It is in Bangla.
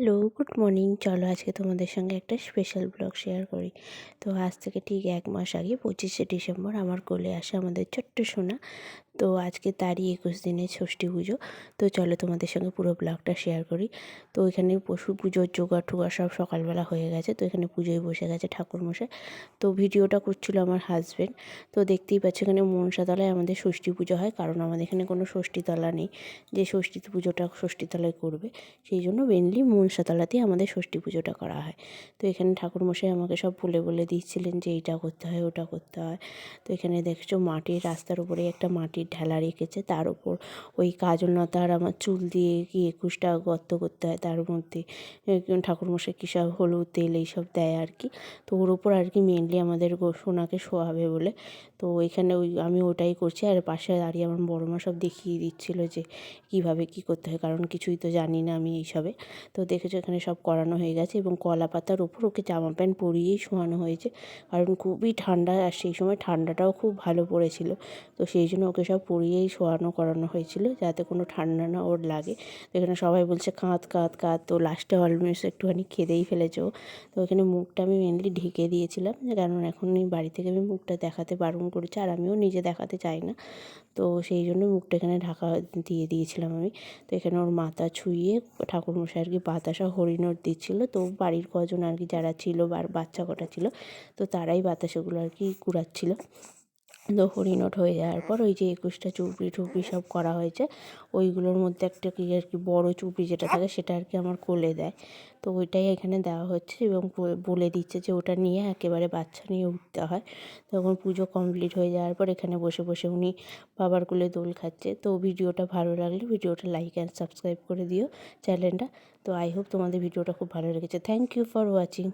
Hello, good morning. চলো আজকে তোমাদের সঙ্গে একটা স্পেশাল ব্লগ শেয়ার করি। তো আজ থেকে ঠিক ১ মাস আগে ২৫শে ডিসেম্বর আমার কোলে আসে আমাদের ছোট্ট সোনা। তো আজকে তারই ২১ দিনের ষষ্ঠী পুজো। তো চলো তোমাদের সঙ্গে পুরো ব্লগটা শেয়ার করি। তো এখানে পশু পুজোর জোগাড় টোগাড় সব সকালবেলা হয়ে গেছে। তো এখানে পুজোয় বসে গেছে ঠাকুরমশাই। তো ভিডিওটা করছিল আমার হাজব্যান্ড। তো দেখতেই পাচ্ছ এখানে মনসাতলায় আমাদের ষষ্ঠী পুজো হয়, কারণ আমাদের এখানে কোনো ষষ্ঠীতলা নেই যে ষষ্ঠী পুজোটা ষষ্ঠীতলায় করবে। সেই জন্য মেনলি মনসাতলাতেই আমাদের ষষ্ঠী পুজোটা করা হয়। তো এখানে ঠাকুরমশাই আমাকে সব বলে বলে দিচ্ছিলেন যে এইটা করতে হয়, ওটা করতে হয়। তো এখানে দেখছো মাটির রাস্তার উপরে একটা মাটির ঢেলা রেখেছে, তার উপর ওই কাজললতা আর আমার চুল দিয়ে কি ২১টা গর্ত করতে হয়, তার মধ্যে ঠাকুরমশাই কী সব হলুদ তেল এইসব দেয় আর কি। তো ওর ওপর আর কি মেনলি আমাদের সোনাকে শোয়াবে বলে। তো এখানে আমি ওটাই করছি, আর পাশে দাঁড়িয়ে আমার বড়মা সব দেখিয়ে দিচ্ছিল যে কীভাবে কী করতে হয়, কারণ কিছুই তো জানি না আমি এইসবে। তো দেখেছো এখানে সব করানো হয়ে গেছে এবং কলা পাতার ওপর ওকে জামা প্যান্ট পরিয়েই শোয়ানো হয়েছে, কারণ খুবই ঠান্ডা আর সেই সময় ঠান্ডাটাও খুব ভালো পড়েছিল। তো সেই জন্য ওকে সব পরিয়েই শোয়ানো করানো হয়েছিল, যাতে কোনো ঠান্ডা না ওর লাগে। তো এখানে সবাই বলছে কাঁদ কাঁদ কাঁদ, তো লাস্টে অলমোস্ট একটুখানি কেঁদেই ফেলেছে ও। তো এখানে মুখটা আমি মেনলি ঢেকে দিয়েছিলাম, কারণ এখন এই বাড়ি থেকে আমি মুখটা দেখাতে বারণ করেছি, আর আমিও নিজে দেখাতে চাই না। তো সেই জন্য মুখটা এখানে ঢাকা দিয়ে দিয়েছিলাম আমি। তো এখানে ওর মাথা ছুঁইয়ে ঠাকুরমশাই আর কি বাতাসা হরিণর দিচ্ছিল। তো বাড়ির কজন আর কি যারা ছিল বাচ্চা কটা ছিল, তো তারাই বাতাসাগুলো আর কি কুড়াচ্ছিল। তো হরিণট হয়ে যাওয়ার পর ওই যে ২১টা চুপড়ি টুপড়ি সব করা হয়েছে, ওইগুলোর মধ্যে একটা কি আর কি বড়ো চুপড়ি যেটা থাকে সেটা আর কি আমার কোলে দেয়। তো ওইটাই এখানে দেওয়া হচ্ছে এবং বলে দিচ্ছে যে ওটা নিয়ে একেবারে বাচ্চা নিয়ে উঠতে হয়। তখন পুজো কমপ্লিট হয়ে যাওয়ার পর এখানে বসে বসে উনি বাবার কোলে দোল খাচ্ছে। তো ভিডিওটা ভালো লাগলে ভিডিওটা লাইক অ্যান্ড সাবস্ক্রাইব করে দিও চ্যানেলটা। তো আই হোপ তোমাদের ভিডিওটা খুব ভালো লেগেছে। Thank you for watching.